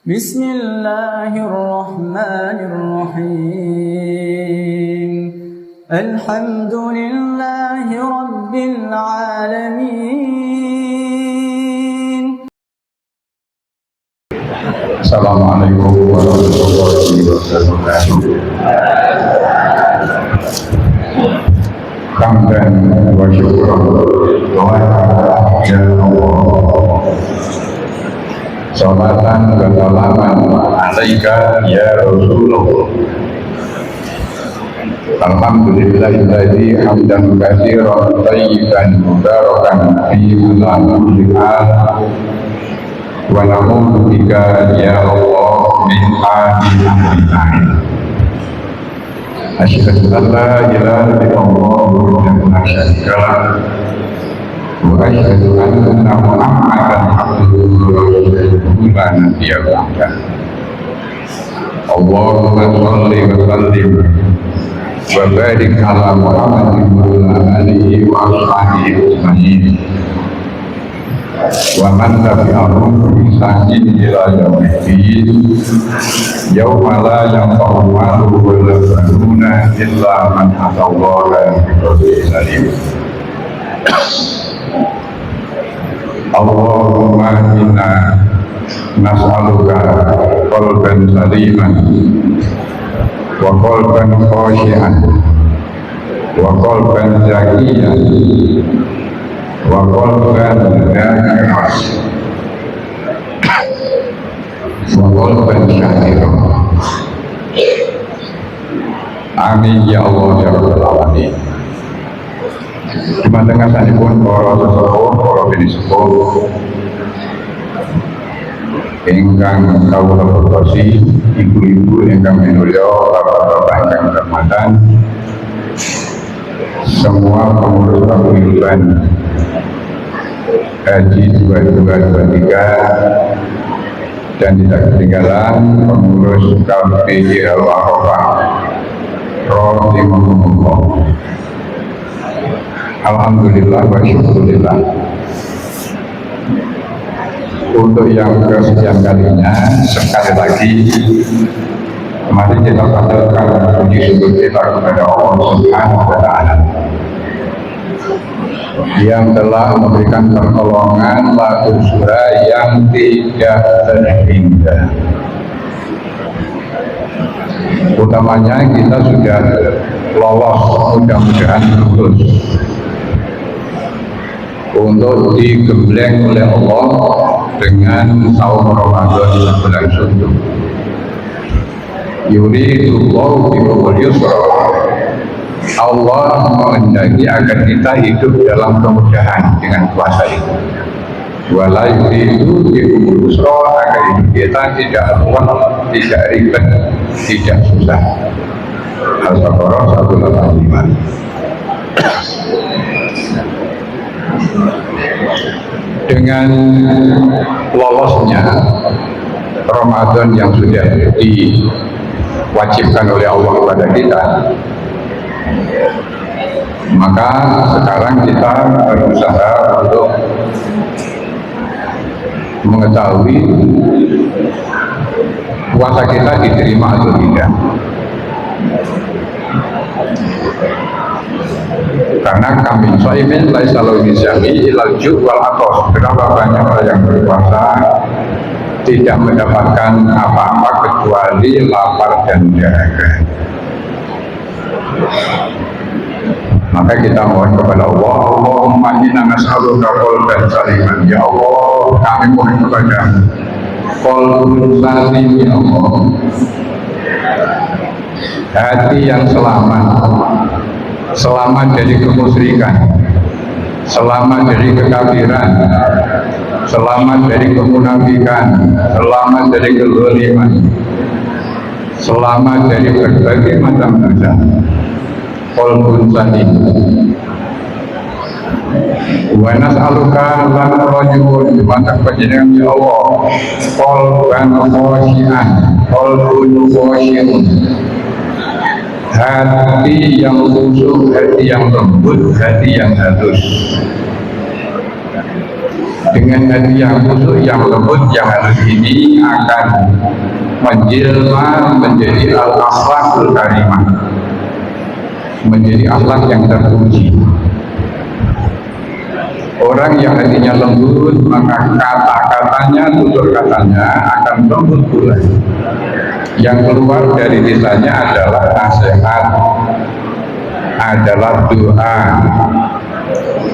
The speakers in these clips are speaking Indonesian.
بسم الله الرحمن الرحيم الحمد لله رب العالمين. Assalamualaikum warahmatullahi wabarakatuh. Hamdan wa syukran ya Allah. Salatan wa salaman alaika ya Rasulullah. Alhamdulillahilladzi hamdan katsiran thayyiban mubarakan fihi wa na'udzu bika ya Allah min hadhihi al-fitnah. Asyhadu an la ilaha illallah wahdahu la syarika lah wa asyhadu anna Muhammadan abduhu wa rasuluhu la nabiyya ba'dah. Allahumma shalli wa sallim wa barik ala Muhammadin wa ala alihi wa ashabihi ajma'in wa man tabi'ahum bi ihsanin ila yaumiddin yauma la yanfa'u malun wa la banuna illa man atallaha bi qalbin salim. Allahumma inna nas'aluka qalban saliman wa qalban khashi'an wa qalban zakiyan wa qalban dhakiran wa qalban syakiran. Amin ya Allah ya Rabbal alamin. Dumateng sanipun para sesepuh, para bini sepuh ingkang kawula bertosi, ibu-ibu ingkang minulya, bapak-bapak ingkang hormatan, semua pengurus paguyuban Haji 2223 dan tidak ketinggalan pengurus KPJ Al-Arafah rahimahumullah. Alhamdulillah wa syukurillah. Untuk yang kesekian kalinya, sekali lagi mari kita panjatkan puji syukur kita kepada Allah Subhanahu wa Ta'ala yang telah memberikan pertolongan laku surah yang tidak terhingga. Utamanya kita sudah lolos, mudah-mudahan lulus untuk digembleng oleh Allah dengan saum Ramadan yang berlangsung. Yuridullahu bikumul yusra. Allah menghendaki agar kita hidup dalam kemudahan dengan puasa itu. Wala yuridu bikumul yusra, agar hidup kita tidak ruwet, tidak ribet, tidak susah. Al-Baqarah 185. Dengan lolosnya Ramadan yang sudah diwajibkan oleh Allah kepada kita, maka sekarang kita berusaha untuk mengetahui puasa kita diterima atau tidak. Karena kami shaimin laisa lahu min syai' ilal ju' wal athos. Berapa banyak orang yang berpuasa tidak mendapatkan apa-apa kecuali lapar dan dahaga. Maka kita mohon kepada Allah, Allahumma inna nas'aluka qalban saliman. Ya Allah, kami mohon kepada qalbun salim, ya Allah, hati yang selamat dari kemusyrikan, selamat dari kekafiran, selamat dari kemunafikan, selamat dari kezaliman, selamat dari berbagai macam dosa. Qalbun salim. Wa nas'aluka lan rajul mantap panjenengan ya Allah, qalban khashi'an, qalbun khashi'un, hati yang khusyuk, hati yang lembut, hati yang halus. Dengan hati yang khusyuk, yang lembut, yang halus ini akan menjelma menjadi al-akhlakul karimah, menjadi akhlak yang terpuji. Orang yang hatinya lembut, maka kata-katanya, tutur katanya akan lembut pula. Yang keluar dari lisannya adalah nasihat, adalah doa,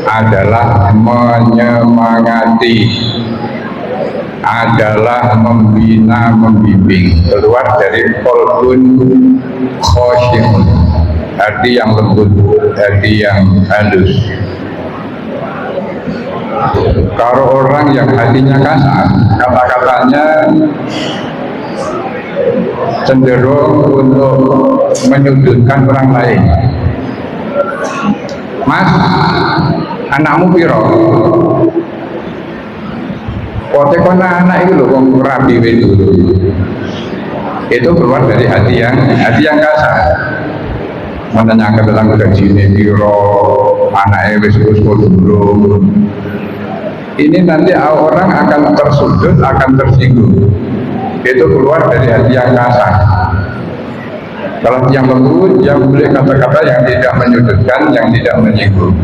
adalah menyemangati, adalah membina, membimbing. Keluar dari qalbun khosyi'un, hati yang lembut, hati yang halus. Kalau orang yang hatinya kasar, kata-katanya cenderung untuk menyudutkan orang lain. Mas, anakmu piro? Kote kona anak itu loh, wong rabi itu. Itu keluar dari hati yang kasar. Menanyakan tentang gajinya piro, anaknya wis belum. Ini nanti orang akan tersudut, akan tersinggung. Itu keluar dari hati yang kasar. Kalau yang lembut, yang boleh kata-kata yang tidak menyudutkan, yang tidak menyinggung.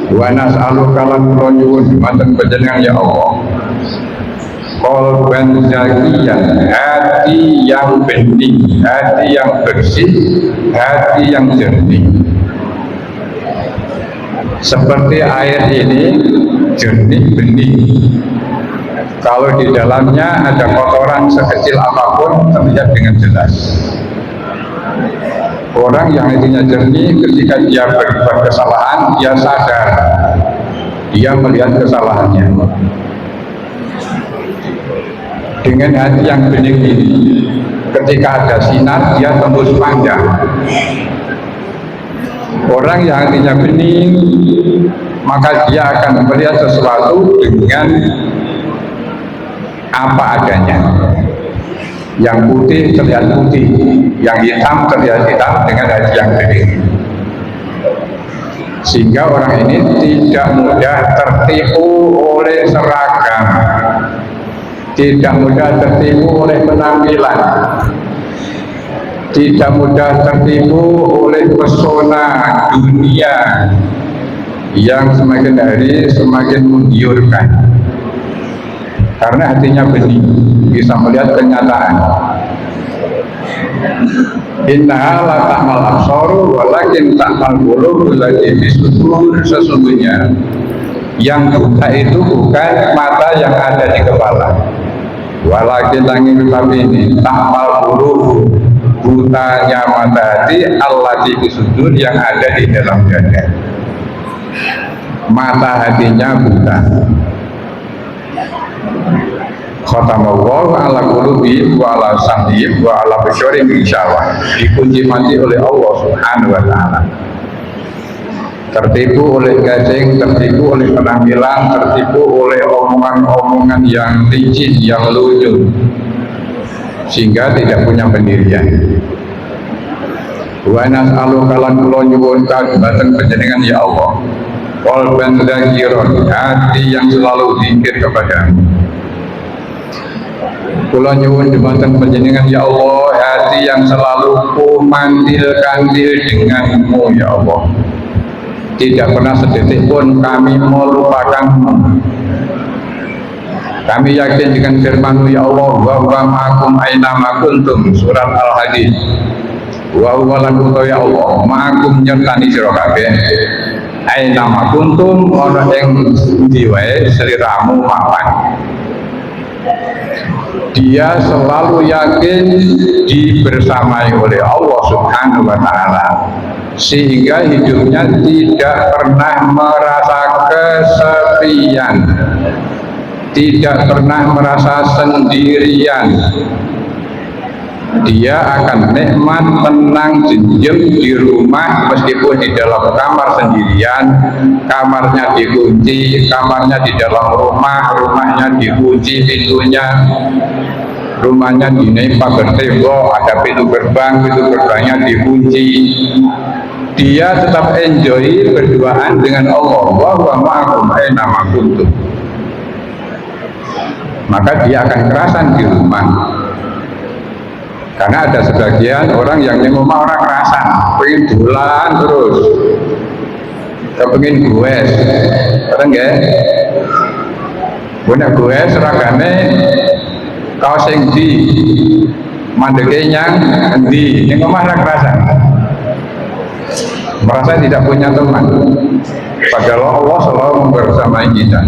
Wa nas'aluka lan kula nyuwun dumateng panjenengan ya Allah. Qalban zakiyan, hati yang bening, hati yang bersih, hati yang jernih. Seperti air ini jernih bening. Kalau di dalamnya ada kotoran sekecil apapun terlihat dengan jelas. Orang yang hatinya jernih ketika dia berbuat kesalahan, dia sadar, dia melihat kesalahannya. Dengan hati yang bening ini, ketika ada sinar, dia tembus pandang. Orang yang hatinya bening, maka dia akan melihat sesuatu dengan apa adanya. Yang putih terlihat putih, yang hitam terlihat hitam dengan hati yang bening. Sehingga orang ini tidak mudah tertipu oleh seragam, tidak mudah tertipu oleh penampilan, tidak mudah tertipu oleh pesona dunia yang semakin hari semakin menggiurkan. Karena hatinya bening, bisa melihat kenyataan. Innaha la ta'mal absaru walakin ta'mal qulubul lati fi sudur. Sesungguhnya yang buta itu bukan mata yang ada di kepala, walakin langit tetapi ini ta'mal qulub, butanya mata hati allati fi sudur, yang ada di dalam dada. Mata hatinya buta. Khatamallahu ala qulubihim wa ala sam'ihim wa ala basyarihim insyaallah. Dikunci mati oleh Allah Subhanahu wa taala. Tertipu oleh gajeng, tertipu oleh penampilan, tertipu oleh omongan-omongan yang licin, yang lucu, sehingga tidak punya pendirian. Wa nas'aluka lan kula nyuwun kagem panjenengan ya Allah. Qalban dzakiron, hati yang selalu zikir kepadamu. Kula nyuwun dumateng panjenengan ya Allah, hati yang selalu kumandil-kandil denganmu ya Allah. Tidak pernah sedetik pun kami melupakanmu. Kami yakin dengan firman-Mu ya Allah, wa huwa ma'akum aina ma kuntum, surat Al-Hadid. Wa huwa lan ya Allah, ma'akum nyertani sira kabeh. Aina ma kuntum, ana ing ndi wae sliramu mapan. Dia selalu yakin dibersamai oleh Allah Subhanahu wa taala, sehingga hidupnya tidak pernah merasa kesepian, tidak pernah merasa sendirian. Dia akan nikmat, tenang, jenjem di rumah, meskipun di dalam kamar sendirian, kamarnya dikunci, kamarnya di dalam rumah, rumahnya dikunci pintunya, rumahnya dinempa bertembok, ada pintu gerbangnya dikunci. dia tetap enjoy berduaan dengan Allah, wa huwa ma'akum aina ma kuntum. Maka dia akan kerasan di rumah. Karena ada sebagian orang yang di rumah orang kerasan, pengen dolan terus, kepengin goes, kadang nggih. Punya goes seragame kaos sing di mandeke nyang endi, ning omah ora kerasan. Merasa tidak punya teman, padahal Allah selalu membersamai kita.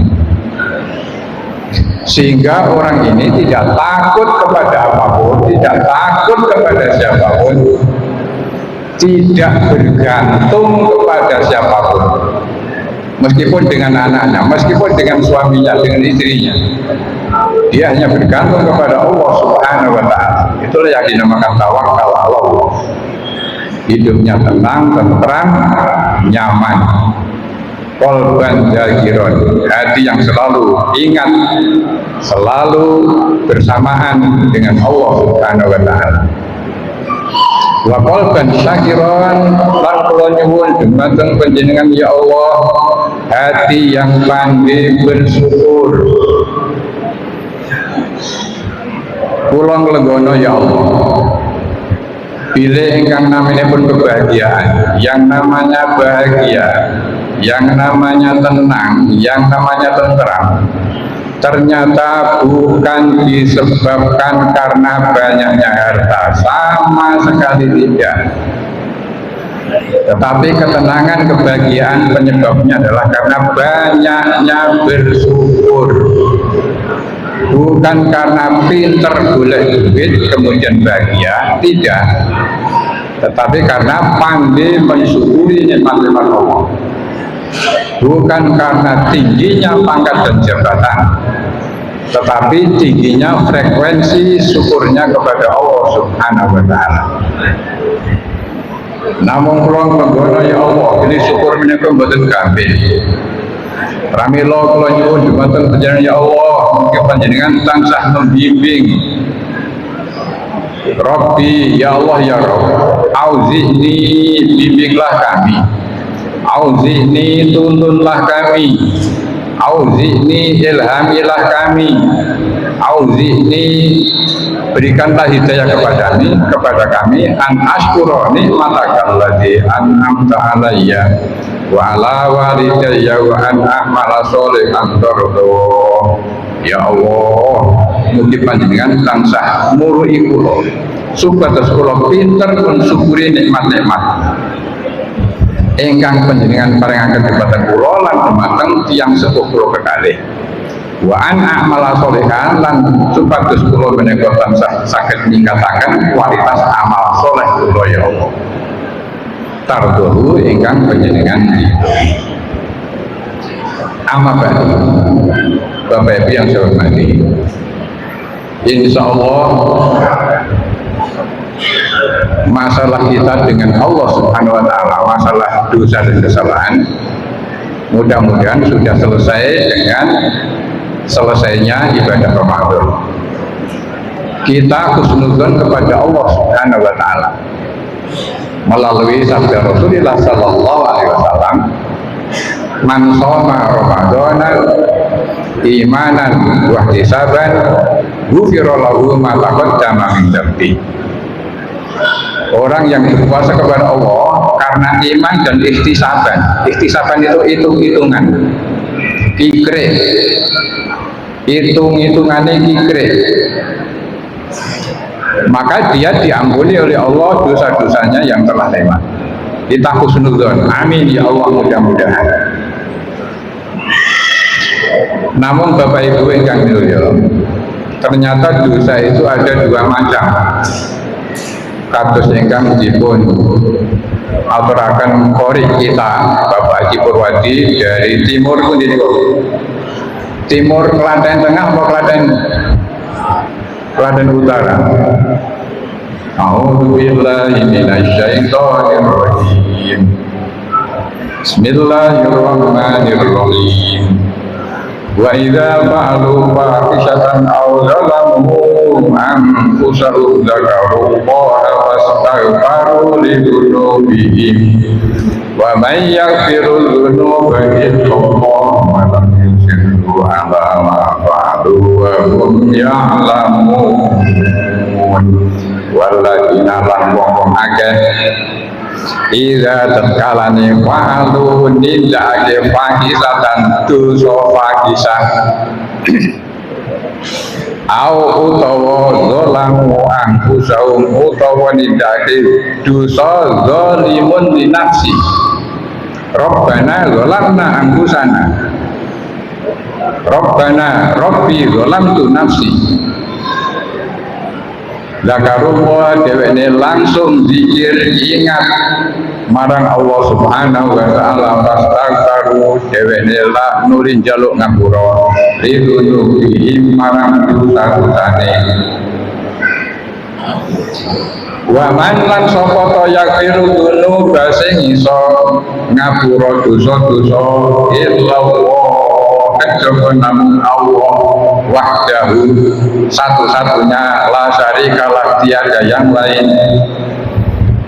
Sehingga orang ini tidak takut kepada apapun, tidak takut kepada siapapun, tidak bergantung kepada siapapun, meskipun dengan anaknya, meskipun dengan suaminya, dengan istrinya, dia hanya bergantung kepada Allah Subhanahu wa Ta'ala. Itulah yang dinamakan tawakal ala Allah. Hidupnya tenang, tentram, nyaman. Qalban zakiron, hati yang selalu ingat, selalu bersamaan dengan Allah Subhanahu wa Ta'ala. Wa qalban syakiron, lan kula nyuwun dumateng panjenengan ya Allah, hati yang pandai bersyukur. Kula nglegono ya Allah, pilih ingkang namanya pun kebahagiaan, yang namanya bahagia, yang namanya tenang, yang namanya tentram, ternyata bukan disebabkan karena banyaknya harta, sama sekali tidak. Tetapi ketenangan, kebahagiaan penyebabnya adalah karena banyaknya bersyukur. Bukan karena pinter golek duit kemudian bahagia, tidak. Tetapi karena pandai mensyukuri nikmat-nikmat Allah. Bukan karena tingginya pangkat dan jabatan, tetapi tingginya frekuensi syukurnya kepada Allah Subhanahu wa Ta'ala. Namun kula nggono ya Allah, ini syukur menika mboten kabeh. Pramila kula nyuwun dumateng panjenengan ya Allah, mugi panjenengan tansah membimbing. Rabbi ya Allah ya Rabb, auzi'ni, bimbinglah kami. Auzi'ni, tuntunlah kami. Auzi'ni, ilhamilah kami. Auzi'ni, berikanlah hidayah kepada kami an ashkura nikmatakal ladzi an'amta alayya wa ala walidayya wa an a'mala sholihan tardah. Ya Allah, mugi panjenengan tansah muruhi kula supados kula pinter mensyukuri nikmat-nikmat ingkang panjenengan paringaken dhumateng kula lan dhumateng tiyang sepuh kula kekalih. Wa an a'mala sholihan, lan supados kula menika tansah saged ningkataken kualitas amal saleh kula ya Allah. Tardohu ingkang panjenengan ridhoi. Amma ba'du, Bapak Ibu yang saya hormati, insya Allah masalah kita dengan Allah Subhanahu wa Ta'ala, masalah dosa dan kesalahan, mudah-mudahan sudah selesai dengan selesainya ibadah Ramadan. Kita husnudzon kepada Allah Subhanahu wa Ta'ala melalui sabda Rasulullah sallallahu alaihi wasallam, man shoma Ramadana imanan wa ihtisaban ghufira lahu ma taqaddama min dhanbi. Orang yang berpuasa kepada Allah karena iman dan ihtisaban. Ihtisaban itu hitung-hitungan, kikre, hitung-hitungannya kikre, maka dia diampuni oleh Allah dosa-dosanya yang telah lewat. Kita husnudzon, amin ya Allah, mudah-mudahan. Namun Bapak Ibu ingkang milya, ternyata dosa itu ada dua macam. Kados ingkang dipun aturaken kori kita Bapak Haji Purwadi dari timur pun ini kok. Timur Klaten Tengah atau Klaten Utara. A'udzu billahi minasyaitonir rajim. Bismillahirrahmanirrahim. Wa idza fa'alu fahishatan aw zalamu anfusahum dzakarullaha fastaghfaru li dzunubihim wa may yaghfiru dzunuba illallah wa lam yusirru ala ma fa'alu wa hum ya'lamun walladzina lan wong akeh ida terkalane fa'alu nindakake fahisatan dosa fahisah au utawa zalamu anfusahum utawa nindakake dosa zalimun li nafsi Rabbana zalamna anfusana Rabbana Rabbi zalamtu nafsi Zakarullah dheweke langsung zikir ingat marang Allah Subhanahu wa taala fastaghfaru dheweke la nuli njaluk ngapura lidunuhi marang dosa-dosane wa man lan sapa ta yakiru dunu sing iso ngapura dosa-dosa illallah kejaba namun Allah wahdahu satu-satunya la syarika lah tiada yang lain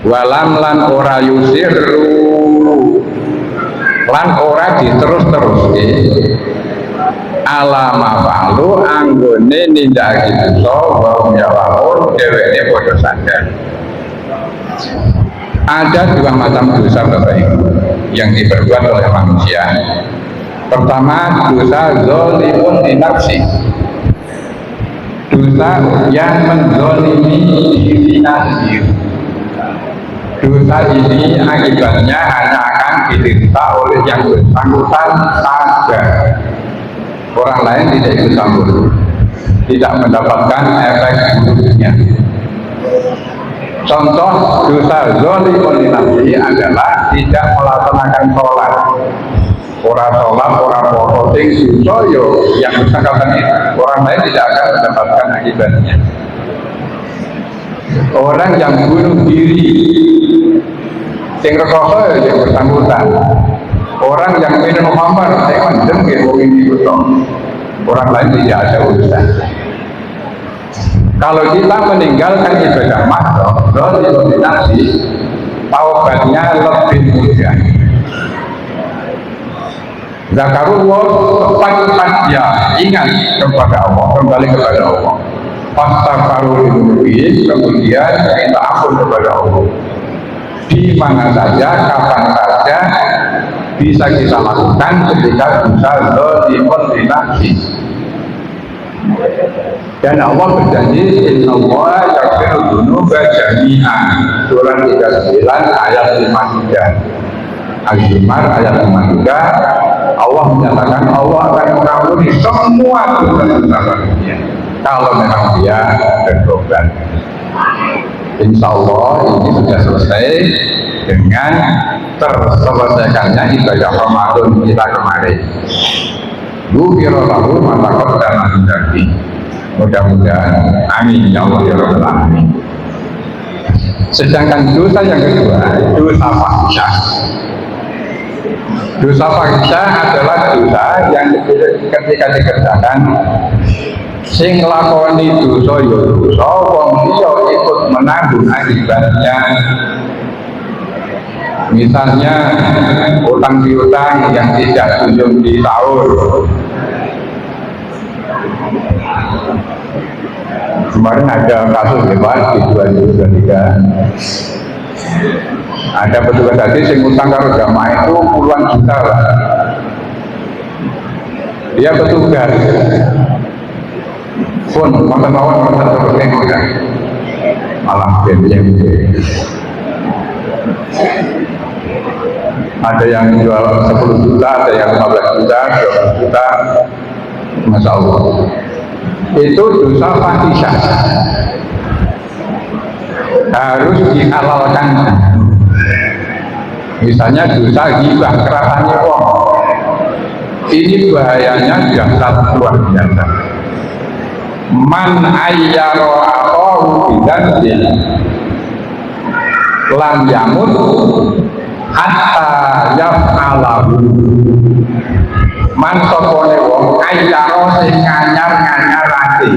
walam lan ora yusirru lan ora diterus-teruske ala mafalu anggone nindakake dosa wa yawahun dheweke padha sadar. Ada dua macam dosa Bapak Ibu yang diperbuat oleh manusia. Pertama, dosa zalimun li nafsi, dosa yang menzalimi dirinya sendiri. Dosa ini akibatnya hanya akan diderita oleh yang bersangkutan saja. Orang lain tidak ikut campur, tidak mendapatkan efek buruknya. Contoh dosa zalimun li nafsi adalah tidak melaksanakan sholat. Orang sholat, orang poso, sing dosa yo yang bersangkutan itu orang lain tidak akan mendapatkan akibatnya. Orang yang bunuh diri, sing rekoso yang bersangkutan. Orang yang minum khamar, sing mendem ke wong ini betul. Orang lain tidak ada urusan. Kalau kita meninggalkan ibadah makhluk, dosa taubatnya lebih mudah. Zakarullah tepat dia ingat kepada Allah, kembali kepada Allah. Fastaghfiru lidzunubihim, kemudian minta ampun kepada Allah. Di mana saja, kapan saja bisa kita lakukan ketika dosa zalimun li nafsi. Dan Allah berjanji innallaha yaghfiru dzunuba jami'an. Surah 39 ayat 53. Al-Zumar ayat 53, Allah menyatakan Allah akan mengampuni semua dosa-dosa manusia kalau memang dia bertobat. Insya Allah ini sudah selesai dengan terselesaikannya ibadah Ramadan kita kemarin. Ghufirallahu ma taqaddama min dzambi. Mudah-mudahan amin ya Allah ya rabbal alamin. Sedangkan dosa yang kedua, dosa fahisyah. Dosa fahisyah adalah dosa yang ketika dikerjakan sing lakoni dosa ya dosa, wong liya ikut menanggung akibatnya. Misalnya utang piutang yang tidak kunjung disaur. Kemarin ada kasus hebat di 2023. Ada petugas tadi sing utang karo jamaah itu puluhan juta lah. Dia petugas pun mawon seperti itu kan malah BBM. Ada yang jual 10 juta, ada yang 15 juta, 20 juta, Masya Allah. Itu dosa fahisyah, harus dihalalkan. Misalnya dosa ghibah, kerasannya wong. Ini bahayanya dahsyat luar biasa. Man ayyara atahu bidzambin lam yamut hatta yaf'alahu. Man sopone wong ayyara sing nganyar-nganyarake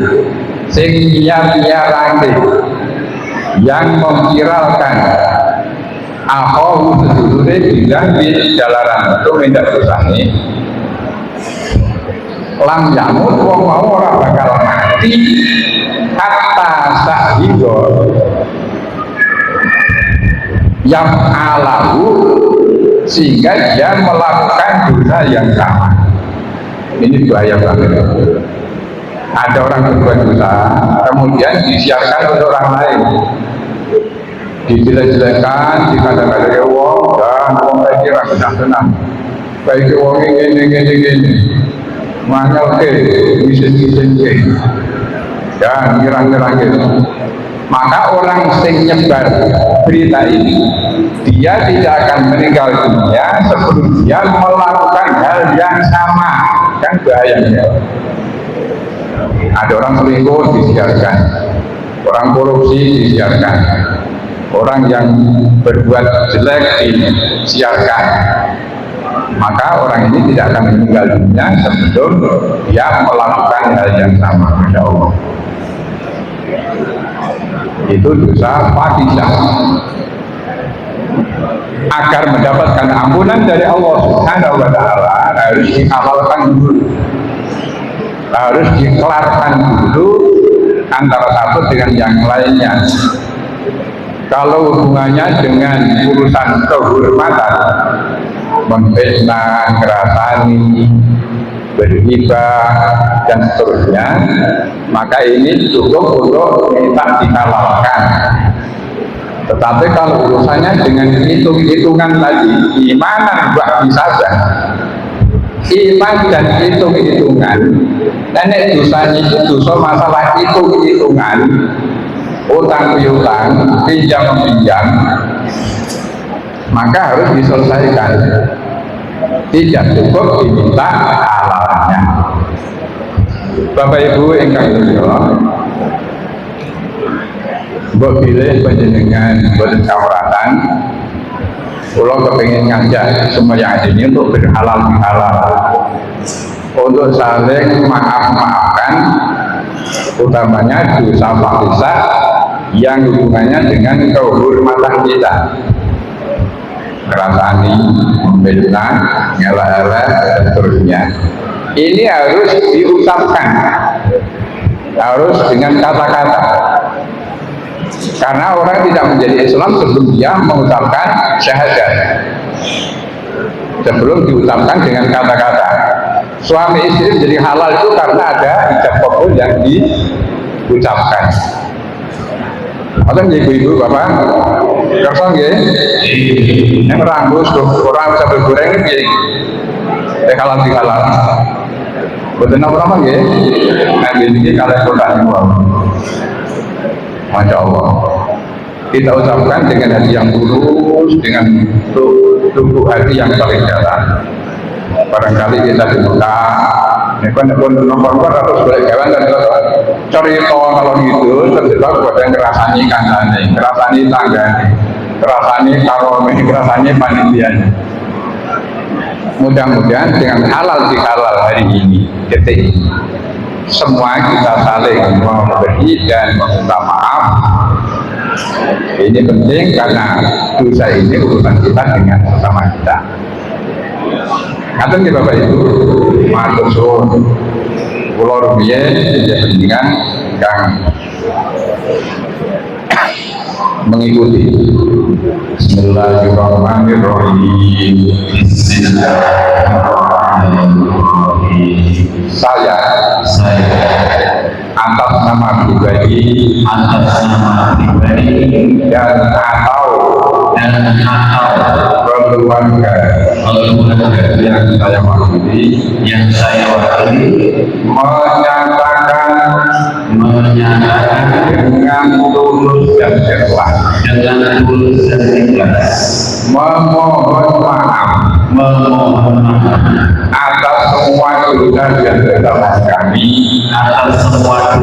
sing nyiar-nyiarake yang memviralkan aku sedulure bilang di jalanan itu minta dosane lam yamut wong mau ora bakal mati hatta sahigo yang alahu sehingga dia melakukan dosa yang sama. Ini bahaya banget. Ada orang berbuat dosa kemudian disiarkan untuk orang lain, dijelek-jelekan, dikata-kata ya wong dan wong lagi rasa senang baik wong ini mangel ke misen ke dan ngerang-ngerang gitu. Maka orang sing nyebar berita ini dia tidak akan meninggal dunia sebelum dia melakukan hal yang sama. Kan bahayanya. Ada orang selingkuh disiarkan, orang korupsi disiarkan, orang yang berbuat jelek disiarkan. Maka orang ini tidak akan meninggal dunia sebelum dia melakukan hal yang sama. Masya Allah. Itu dosa fahisyah. Agar mendapatkan ampunan dari Allah Subhanahu wa Ta'ala harus dihalalkan dulu, harus dikelarkan dulu antara satu dengan yang lainnya. Kalau hubungannya dengan urusan kehormatan, memfitnah, ngerasani, berhibah dan seterusnya, maka ini cukup untuk minta dihalalkan. Tetapi kalau urusannya dengan hitung-hitungan tadi, imanan ba'di saja, iman dan hitung-hitungan, nenek dosanya itu dosa masalah hitung-hitungan, utang piutang, pinjam pinjam, maka harus diselesaikan. Tidak cukup diminta halalnya. Bapak Ibu ingkang mulya, mbok pilih panjenengan boten kawratan, kula kepengin ngajak semua yang ada ini untuk berhalal bihalal, untuk saling maaf-maafkan, utamanya dosa fahisyah yang hubungannya dengan kehormatan kita. Ngerasani, memfitnah, ngelak-elak, dan seterusnya. Ini harus diucapkan, harus dengan kata-kata. Karena orang tidak menjadi Islam sebelum dia mengucapkan syahadat, sebelum diucapkan dengan kata-kata. Suami istri menjadi halal itu karena ada ijab qabul yang diucapkan. Atau ibu-ibu bapak, kerasa nggih? Yang rambut, orang bisa bergoreng nggih. Halal halal. Betul apa nggih? Nah ini kalian produk semua. Masya Allah. Kita ucapkan dengan hati yang tulus, dengan tubuh hati yang paling dalam. Barangkali kita di Mekah, ini kan nomor atau sebagai kawan dan cerita kalau gitu, terjebak buat yang ngerasani kancane, ngerasani tanggane, ngerasani karome, ngerasani panitianya. Mudah-mudahan dengan halal di halal hari ini, detik ini, semua kita saling memberi dan meminta maaf. Ini penting karena dosa ini urusan kita dengan sesama kita. Ngaten nggih Bapak Ibu, matur suwun. Kula rumiyin panjenengan kang mengikuti. Bismillahirrahmanirrahim. Bismillahirrahmanirrahim. Saya atas nama pribadi dan atau keluarga yang saya wakili menyatakan dengan tulus dan ikhlas memohon maaf atas semua dosa dan kesalahan kami kepada semua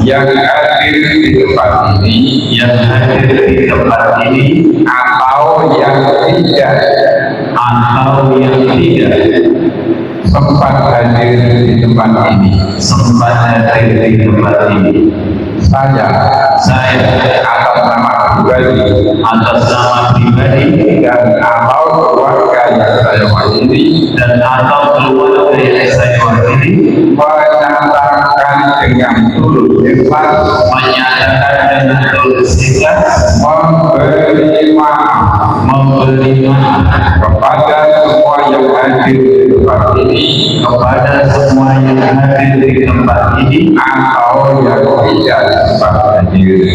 yang hadir di tempat ini atau yang tidak sempat hadir di tempat ini. Sempat hadir di tempat ini. Saya atas nama pribadi dan atau keluarga yang saya wakili menyatakan dengan tulus ikhlas memberi maaf kepada semua yang hadir di tempat ini atau yang tidak sempat hadir.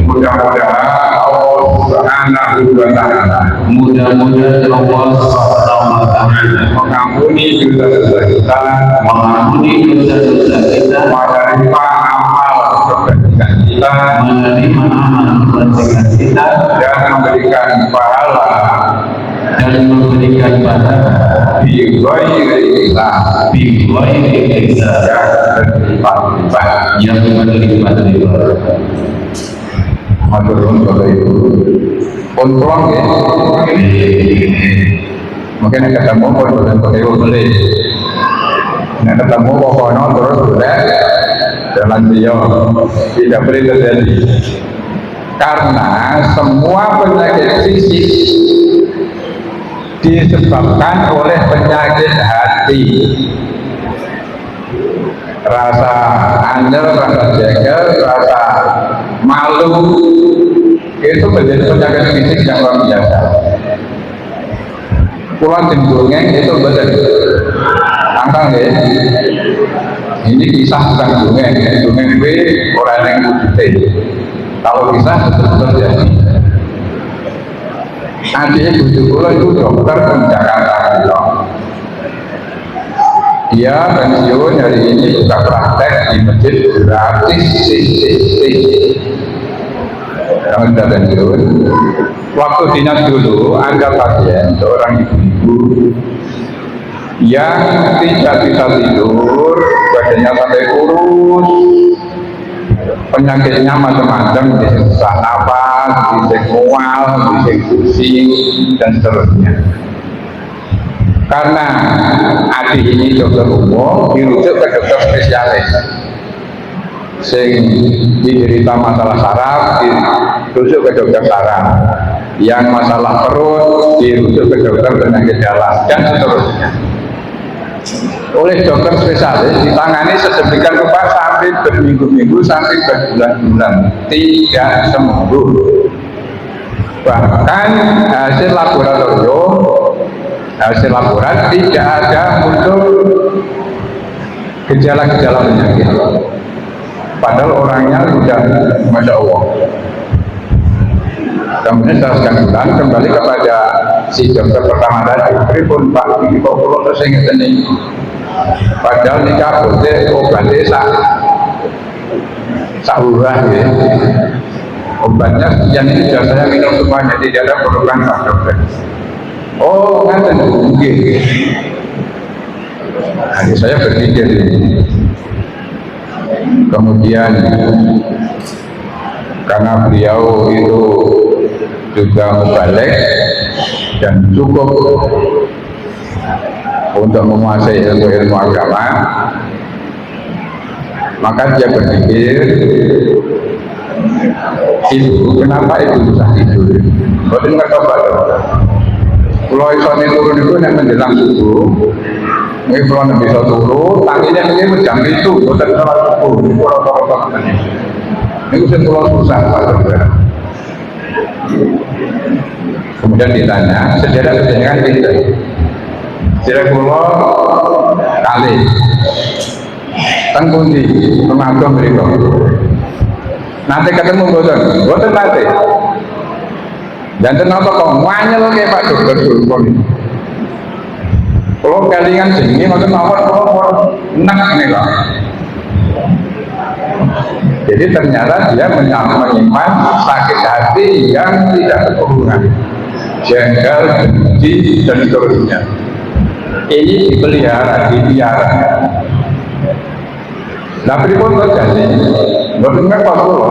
Mudah-mudahan Allah Subhanahu wa Ta'ala mengampuni dosa-dosa kita, menerima amal kebaikan kita, dan memberikan pahala bi ghairi hisab yang berlipat-lipat. Matur nuwun Bapak Ibu. Pun pulang ya. Mungkin nek ketemu pun boten kok boleh. Nek ketemu pokoknya terus boleh jalan dia tidak boleh terjadi. Karena semua penyakit fisik disebabkan oleh penyakit hati. Rasa angel, rasa jengkel, rasa malu itu menjadi penyakit fisik yang luar biasa. Pulang jengdongeng itu betul. Angkang ya. Ini kisah bukan dongeng, dongeng gue orang yang wujudnya. Kalau kisah betul-betul jadi. Adiknya bujuk pulau itu dokter di Jakarta. Dia pensiun hari ini buka praktek di masjid gratis. Kamu sudah pensiun. Waktu dinas dulu ada pasien seorang ibu-ibu yang tidak bisa tidur, badannya sampai kurus, penyakitnya macam-macam, bisa sesak nafas, bisa mual, bisa pusing, dan seterusnya. Karena adik ini dokter umum, dirujuk ke dokter spesialis. Sing diderita masalah saraf, dirujuk ke dokter saraf. Yang masalah perut, dirujuk ke dokter penyakit dalam, dan seterusnya. Oleh dokter spesialis ditangani sedemikian rupa sampai berminggu-minggu, sampai berbulan-bulan, tidak sembuh. Bahkan hasil laboratorium tidak ada muncul gejala-gejala penyakit. Padahal orangnya sudah Masya Allah. Kemudian setelah sekian bulan kembali kepada si dokter pertama tadi, pripun Pak, ini kok pulau terus ingat ini. Padahal nikah boleh obatnya sahurah ya. Obatnya sekian ini sudah saya minum semuanya, tidak ada perubahan Pak dokter. Oh, ngaten nggih. Adik saya berpikir ini. Kemudian karena beliau itu juga mubalik dan cukup untuk menguasai ilmu agama, maka dia berpikir, ibu, kenapa ibu susah tidur? Betul nggak coba dong? Kalau isone turun itu yang menjelang subuh, ini kalau nabi bisa turun, tanginya ini jam itu, betul sholat subuh, ini usia pulau susah Pak Dokter. Kemudian ditanya, sejarah kan kita, sejarah pulau kali, tengkundi, pemanggung berikut. Nanti ketemu boten nanti. Dan kenapa kok nganyel kayak Pak Dokter Sulpon ini? Kalau kalian sini, maksud nomor enak nih lah. Jadi ternyata dia menyimpan sakit hati yang tidak keturunan, jengkel, benci, dan seterusnya. Ini dipelihara, dipiara. Nah, pripun terjadi? Boten ngekos kula.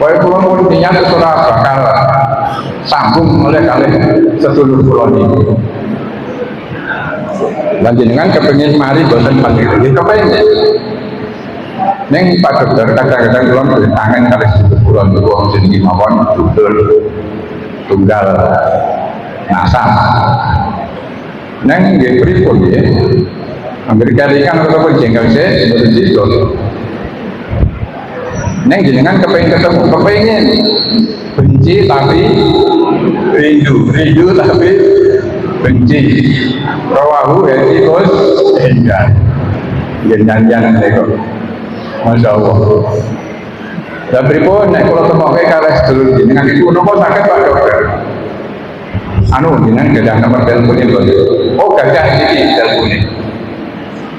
Kowe kula pun niat ora bakal sambung oleh kalih sedulur kula niku. Lan jenengan kepengin mari boten mandiri, nggih kepengin. Neng Pak Dokter kadang-kadang kula tangan kali sedulur kula niku wong jenenge mawon dokter tunggal nasab. Neng nggih pripun nggih? Anggere kalikan utawa jengkel sik mboten sida. Neng jenengan kepengin ketemu, kepengin benci tapi rindu tapi benci. Rawahu Hadikus Hingga. Nyanyian niku. Masya Allah. Dan pripun nek kula temokke kalih sedulur jenengan iku napa saged Pak Dokter? Anu jenengan gadah nomor telepon niku. Oh, gadah iki telepone.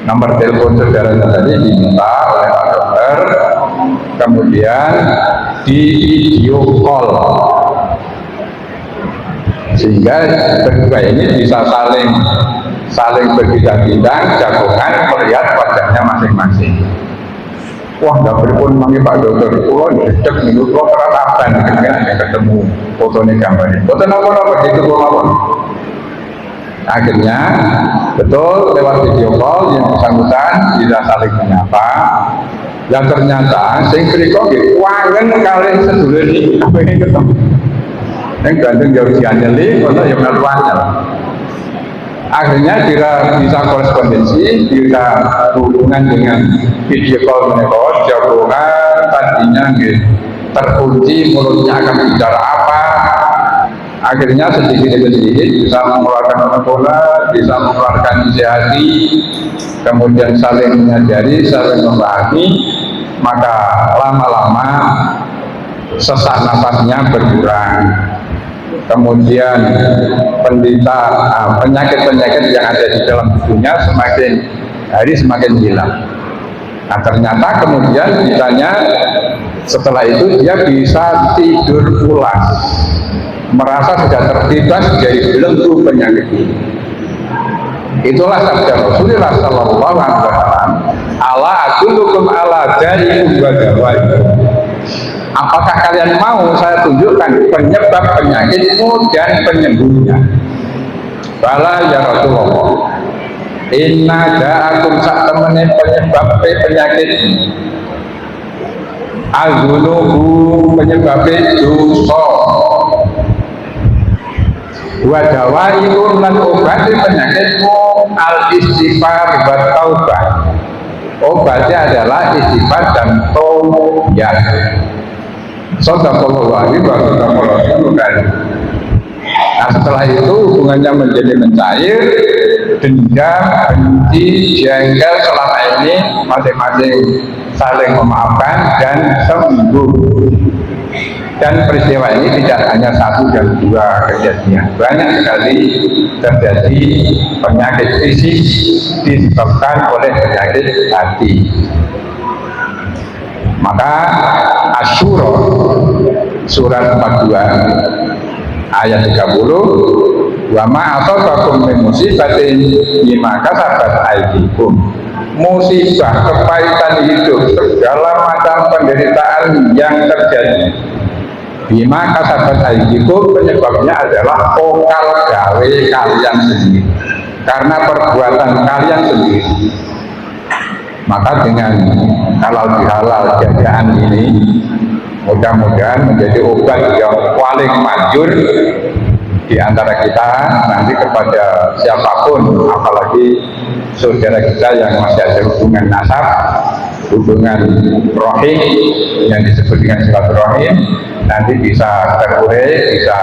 Nomor telepon saudara tadi diminta oleh Pak Dokter, kemudian di video call, sehingga berdua ini bisa saling berbidang-bidang jagongan melihat wajahnya masing-masing. Wah, nggak berpun manggil Pak Dokter, pulau dedek minggu pulau peratapan, kemudian ada ketemu fotonya gambarnya. Foto apa gitu pulau. Akhirnya betul lewat video call yang bersangkutan bisa saling menyapa. Dan ternyata sing kriko nggih wangen kalih sedulur iki pengen ketemu. Yang gandeng jauh dianyeli, foto yang menaruhnya. Akhirnya bisa korespondensi, bisa hubungan dengan video call menikah, jagongan tadinya terkunci mulutnya akan bicara apa. Akhirnya sedikit demi sedikit bisa mengeluarkan bola, bisa mengeluarkan isi hati, kemudian saling menyadari, saling memahami, maka lama-lama sesak nafasnya berkurang. Kemudian penyakit-penyakit yang ada di dalam tubuhnya semakin hari semakin hilang. Nah, ternyata kemudian ditanya setelah itu dia bisa tidur pulas, merasa sudah terbebas dari belenggu penyakit ini. Itulah sabda Rasulullah Sallallahu Alaihi Wasallam. Ala adullukum ala darikum wa dawaikum. Apakah kalian mau saya tunjukkan penyebab penyakitmu dan penyembuhnya? Bala ya Rasulullah. Inna da'akum sak temene penyebab penyakitmu. Al-dhunubu penyebab dosa. Wa dawaikum lan obat penyakitmu al-istighfar wa taubah. Obatnya adalah istighfar dan taubah. Shadaqallahu alaihi wa sallam. Nah, setelah itu hubungannya menjadi mencair, dendam, benci, jengkel selama ini masing-masing saling memaafkan dan sembuh. Dan peristiwa ini tidak hanya satu dan dua kejadian, banyak sekali terjadi penyakit fisik disebabkan oleh penyakit hati. Maka Asy-Syura surat 42 ayat 30, wa ma asabakum min musibatin bima kasabat aydikum. Musibah, kepahitan hidup, segala macam penderitaan yang terjadi bima kasabat aydikum, penyebabnya adalah pokal gawe kalian sendiri, karena perbuatan kalian sendiri. Maka dengan halal bihalal jagaan ini mudah-mudahan menjadi obat yang paling manjur di antara kita nanti kepada siapapun, apalagi saudara kita yang masih ada hubungan nasab, hubungan rohim yang disebut dengan silaturahim, nanti bisa terurai, bisa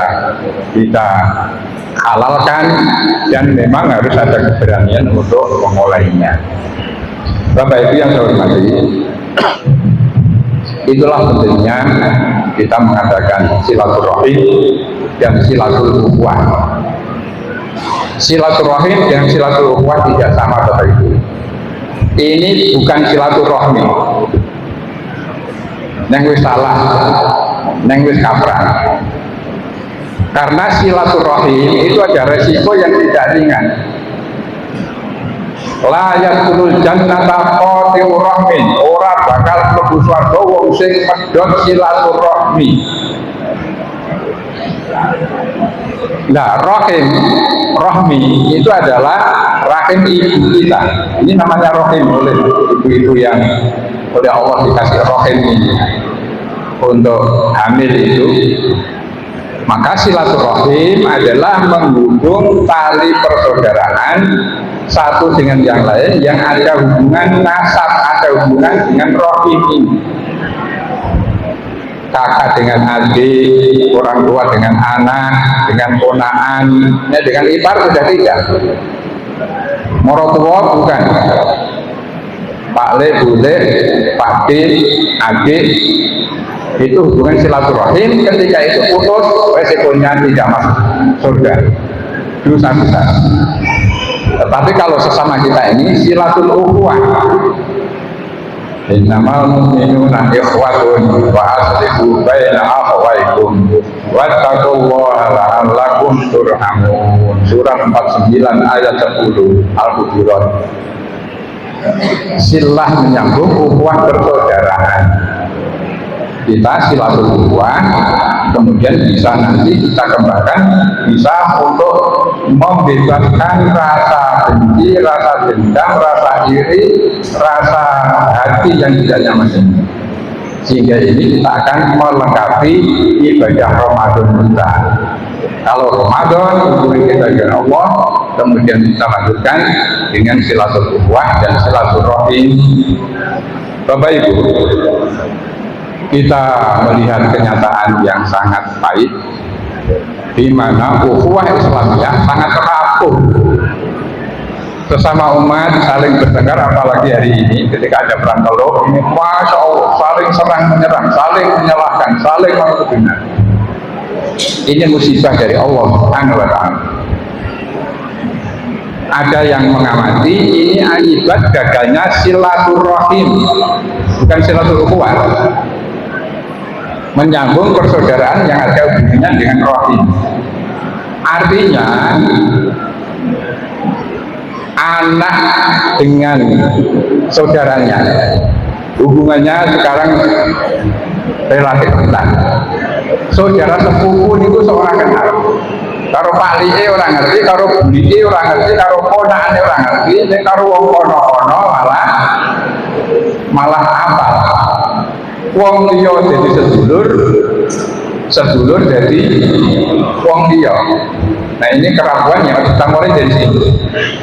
kita halalkan, dan memang harus ada keberanian untuk memulainya. Bapak Ibu yang saya hormati, itulah pentingnya kita mengadakan silaturahim dan silatul ukhuwah. Silaturahim dan silatul ukhuwah tidak sama, Bapak Ibu. Ini bukan silaturahmi. Neng wis salah, neng wis kaprah. Karena silaturahim itu ada resiko yang tidak ringan. La yadkhulul jannata qati'ur rahmin, ora bakal mlebu swarga wong sing medhot silaturahmi. Nah, rohmi itu adalah rahim ibu kita. Ini namanya rohim oleh ibu-ibu yang oleh Allah dikasih rohim ini untuk hamil itu. Maka silaturahim adalah menghubung tali persaudaraan satu dengan yang lain yang ada hubungan nasab, ada hubungan dengan rohim ini. Kakak dengan adik, orang tua dengan anak, dengan ponaan, ya dengan ipar sudah tidak. Morotua bukan. Pak Le, Bule, Pak D, adik, itu hubungan silaturahim. Ketika itu putus, resikonya tidak masuk surga, dosa besar. Tetapi kalau sesama kita ini silatul ukhuwah. Innamal mu'minuna ikhwatun wa aslihu baina akhawaykum wattaqullaha la'allakum turhamun. Surah 49 ayat 10 Al-Hujurat. Silah menyambung ukhuwah persaudaraan. Kita silatul ukhuwah, kemudian bisa nanti kita kembangkan, bisa untuk membebaskan rasa benci, rasa dendam, rasa iri, rasa hati yang tidak nyaman ini. Sehingga ini kita akan melengkapi ibadah Ramadan kita. Kalau Ramadan hubungan kita dengan Allah, kemudian kita lanjutkan dengan silatul ukhuwah dan silaturahim. Bapak Ibu, kita melihat kenyataan yang sangat pahit, di mana ukhuwah Islamiyah sangat rapuh. Sesama umat saling bertengkar, apalagi hari ini ketika ada perang teluk ini, masya Allah, saling serang menyerang, saling menyalahkan, saling menghina. Ini musibah dari Allah Subhanahu wa Ta'ala. Ada yang mengamati ini akibat gagalnya silaturahim, bukan silatul ukhuwah. Menyambung persaudaraan yang ada hubungannya dengan rahim. Artinya anak dengan saudaranya hubungannya sekarang relatif rendah. Saudara sepupu itu seorang kenal. Karo Pak Li'e orang ngerti, karo Bu Li'e orang ngerti, karo ponakane orang ngerti, nek karo wong kono-kono malah apa? Wong liya jadi sedulur jadi wong liya. Nah, ini keraguan yang kita mulai dari sini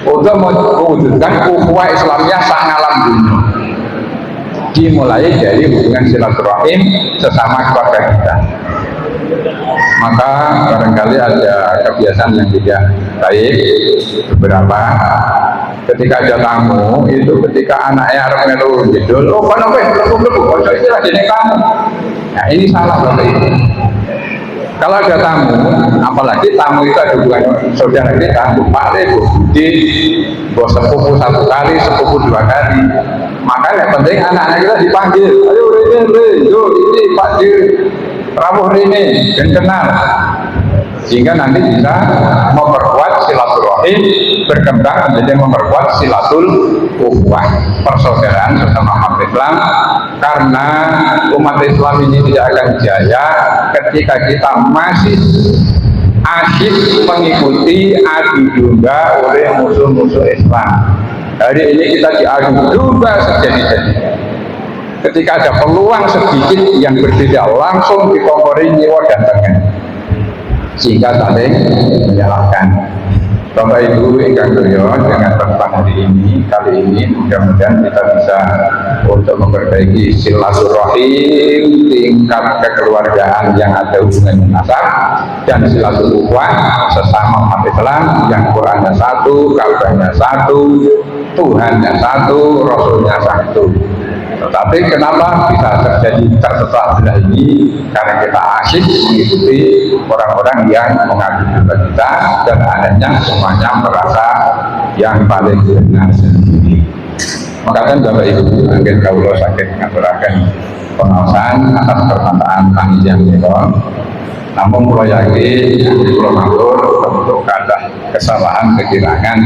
untuk mewujudkan ukhuwah Islamiyah sak ngalam dunia. Dimulai dari hubungan silaturahim sesama keluarga kita. Maka barangkali ada kebiasaan yang tidak baik beberapa. Ketika ada tamu itu, ketika anaknya harus melu jedul, oh kono kowe lebu-lebu, ojo istilah dene kamu. Nah, ini salah Bapak Ibu. Kalau ada tamu, apalagi tamu itu ada hubungan saudara kita, Pak Le, Bu Budi, bos sepupu satu kali, sepupu dua kali. Maka yang penting anak-anak kita dipanggil, ayo Rene, yuk ini Pak Di, Rabuh Rene, dan kenal. Sehingga nanti bisa memperkuat silaturahim, berkembang menjadi memperkuat silatul ukhuwah, persaudaraan sesama umat Islam. Karena umat Islam ini tidak akan jaya ketika kita masih asyik mengikuti adu domba oleh musuh-musuh Islam. Hari ini kita diadu domba sejadi-jadinya. Ketika ada peluang sedikit yang berbeda, langsung dikompori nyiwa dan tangan, sehingga saling menyalahkan. Bapak Ibu ingkang doyo, dengan tentang hari ini, kali ini mudah-mudahan kita bisa untuk memperbaiki silaturahim, tingkat kekeluargaan yang ada hubungan nasab, dan silatul ukhuwah sesama umat Islam yang Qurannya satu, Ka'bahnya satu, Tuhannya satu, Rasulnya satu. Tetapi kenapa bisa terjadi terselah belah ini? Karena kita asyik mengikuti orang-orang yang mengadu domba kita, dan akhirnya semuanya merasa yang paling benar sendiri. Maka kan Bapak Ibu, mungkin kalau sakit mengaturakan pengawasan atas perkataan panitia menika. Namun kalau yakin, kalau matur untuk kadah kesalahan, kekurangan,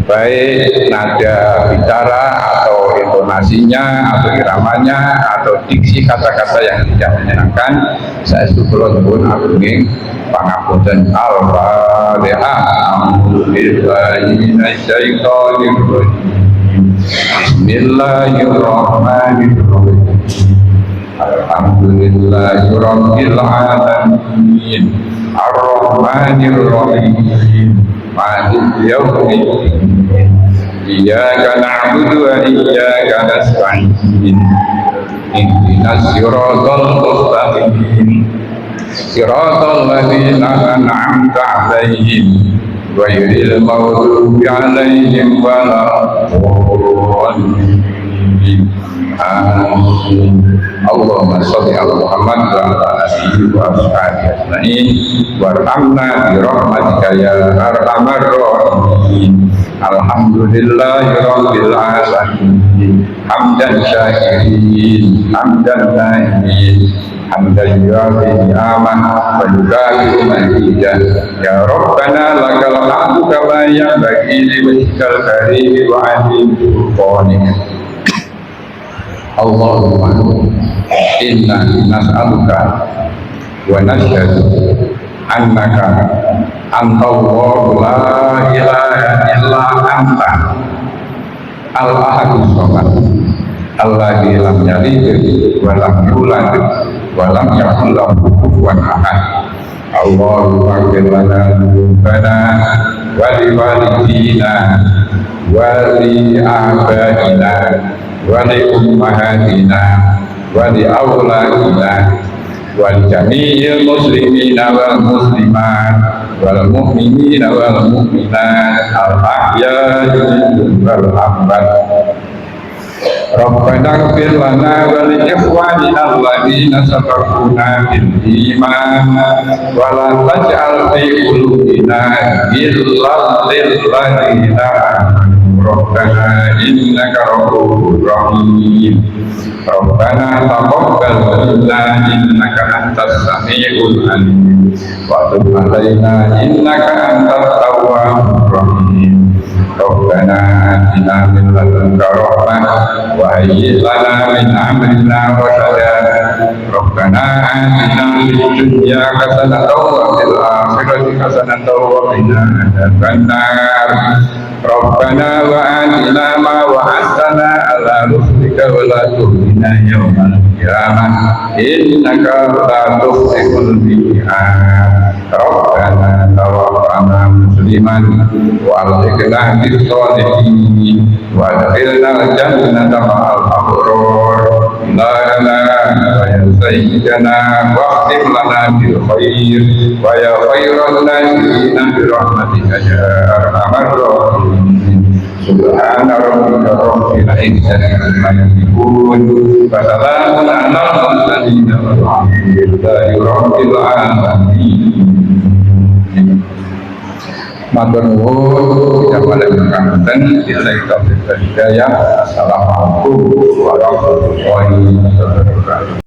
baik nada bicara atau intonasi intonasinya atau iramanya atau diksi kata-kata yang tidak menyenangkan. Saestu kula nyuwun agunging pangapunten. Al-Fatihah. A'udzubillahi minasyaitonir rajim. Bismillahirrahmanirrahim. Alhamdulillahirabbil alamin. Ar-Rahmanir-Rahim. Maliki yaumiddin. Iyyaka na'budu wa iyyaka nasta'in. Ihdinas siratal mustaqim. Siratal ladzina an'amta 'alaihim ghairil maghdubi 'alaihim waladdallin. Amin. Allahumma sholli ala Muhammad wa ala alihi wa ashabihi ajma'in warhamna bi rahmatika ya arhamar rahimin. Alhamdulillahi rabbil alamin. Hamdan syakirin, hamdan na'imin, hamdan yuafi ni'amah wa yukafi mazidah. Ya Rabbana lakal hamdu kama yanbaghi li wajhikal karim wa 'azimi sultanika. Allahumma inna nas'aluka wa nashhadu annaka antallahu la ilaha illa anta al-ahadus samad alladzi lam yalid wa lam yulad wa lam yakul lahu kufuwan ahad. Allahumma ighfir lana dzunubana wa li walidina wa li abaina wa li ummahatina wa li awladina wa li jami'il muslimina wal muslimat wal mu'minina wal mu'minat al ahya'i minhum wal amwat. Rabbana ighfir lana wa li ikhwanina alladhina sabaquna bil iman wa la taj'al fi qulubina ghillan lil ladzina amanu. Rabbana innaka ra'ufur rahim. Rabbana taqabbal minna innaka antas samiul alim wa tub 'alaina innaka antat tawwabur rahim. Rabbana atina min ladunka rahmah wa hayyi' lana min amrina rashada. Rabbana atina fid dunya hasanatan wa fil akhirati hasanatan wa qina adzabannar. Rabbana wa atina ma wa'adtana ala rusulika wa la tukhzina yawmal qiyamah innaka la tukhzil mi'ad. Rabbana tawaffana musliman wa alhiqna bis sholihin wa adkhilna jannata ma'al abrar. La ilaha illa sayyidina wa khtim lana bil khair wa ya khairan nasina bi rahmatika ya arhamar rahimin. Subhana rabbika rabbil izzati amma yasifun wa salamun alal mursalin walhamdulillahi rabbil alamin. Matur nuwun, kita pada berkanten, billahi taufiq wal hidayah. Assalamualaikum warahmatullahi wabarakatuh.